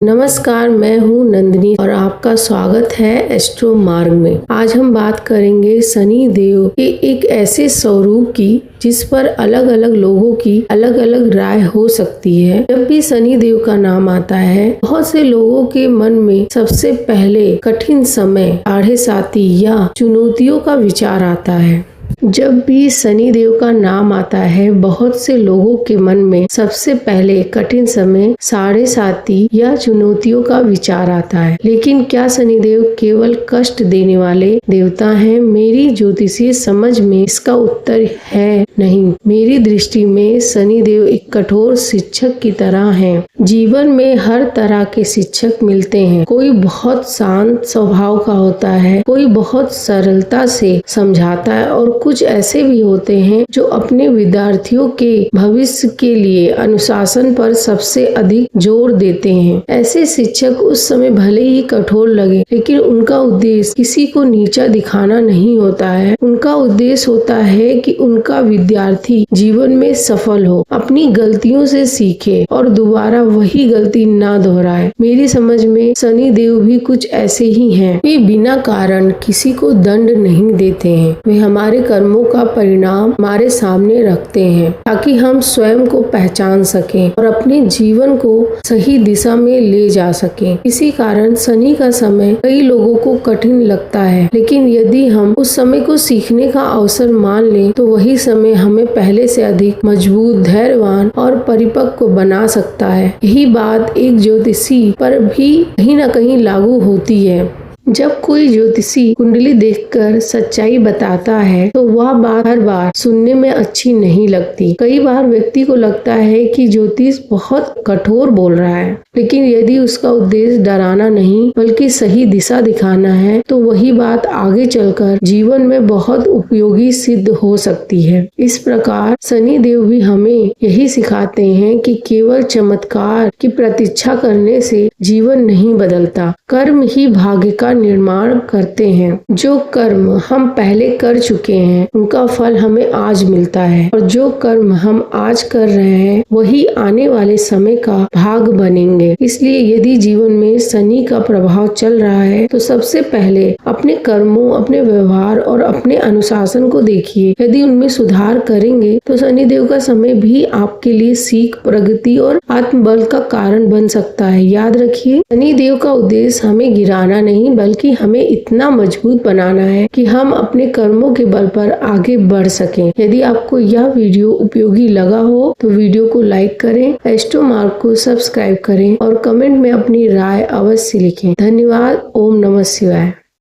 नमस्कार, मैं हूँ नंदिनी और आपका स्वागत है एस्ट्रो मार्ग में। आज हम बात करेंगे शनि देव के एक ऐसे स्वरूप की जिस पर अलग अलग लोगों की अलग अलग राय हो सकती है। जब भी शनि देव का नाम आता है, बहुत से लोगों के मन में सबसे पहले कठिन समय, आड़े साथी या चुनौतियों का विचार आता है। जब भी शनि देव का नाम आता है, बहुत से लोगों के मन में सबसे पहले कठिन समय, साढ़े साथी या चुनौतियों का विचार आता है। लेकिन क्या शनि देव केवल कष्ट देने वाले देवता हैं? मेरी ज्योतिषीय समझ में इसका उत्तर है नहीं। मेरी दृष्टि में शनि देव एक कठोर शिक्षक की तरह हैं। जीवन में हर तरह के शिक्षक मिलते हैं। कोई बहुत शांत स्वभाव का होता है, कोई बहुत सरलता से समझाता है और कुछ ऐसे भी होते हैं जो अपने विद्यार्थियों के भविष्य के लिए अनुशासन पर सबसे अधिक जोर देते हैं। ऐसे शिक्षक उस समय भले ही कठोर लगे, लेकिन उनका उद्देश्य किसी को नीचा दिखाना नहीं होता है। उनका उद्देश्य होता है कि उनका विद्यार्थी जीवन में सफल हो, अपनी गलतियों से सीखे और दोबारा वही गलती ना दोहराए। मेरी समझ में शनि देव भी कुछ ऐसे ही हैं। वे बिना कारण किसी को दंड नहीं देते हैं। वे हमारे कर्मों का परिणाम हमारे सामने रखते हैं ताकि हम स्वयं को पहचान सकें और अपने जीवन को सही दिशा में ले जा सकें। इसी कारण शनि का समय कई लोगों को कठिन लगता है, लेकिन यदि हम उस समय को सीखने का अवसर मान लें तो वही समय हमें पहले से अधिक मजबूत, धैर्यवान और परिपक्व बना सकता है। यही बात एक ज्योतिषी पर भी कहीं न कहीं लागू होती है। जब कोई ज्योतिषी कुंडली देखकर सच्चाई बताता है तो वह बात हर बार सुनने में अच्छी नहीं लगती। कई बार व्यक्ति को लगता है कि ज्योतिष बहुत कठोर बोल रहा है, लेकिन यदि उसका उद्देश्य डराना नहीं बल्कि सही दिशा दिखाना है तो वही बात आगे चलकर जीवन में बहुत उपयोगी सिद्ध हो सकती है। इस प्रकार शनि देव भी हमें यही सिखाते हैं कि केवल चमत्कार की प्रतीक्षा करने से जीवन नहीं बदलता। कर्म ही भाग्य का निर्माण करते हैं। जो कर्म हम पहले कर चुके हैं उनका फल हमें आज मिलता है, और जो कर्म हम आज कर रहे हैं वही आने वाले समय का भाग बनेंगे। इसलिए यदि जीवन में शनि का प्रभाव चल रहा है तो सबसे पहले अपने कर्मों, अपने व्यवहार और अपने अनुशासन को देखिए। यदि उनमें सुधार करेंगे तो शनि देव का समय भी आपके लिए सीख, प्रगति और आत्मबल का कारण बन सकता है। याद रखिए, शनि देव का उद्देश्य हमें गिराना नहीं बल्कि हमें इतना मजबूत बनाना है कि हम अपने कर्मों के बल पर आगे बढ़ सकें। यदि आपको यह वीडियो उपयोगी लगा हो तो वीडियो को लाइक करें, एस्ट्रो मार्ग को सब्सक्राइब करें और कमेंट में अपनी राय अवश्य लिखें। धन्यवाद। ओम नमः शिवाय।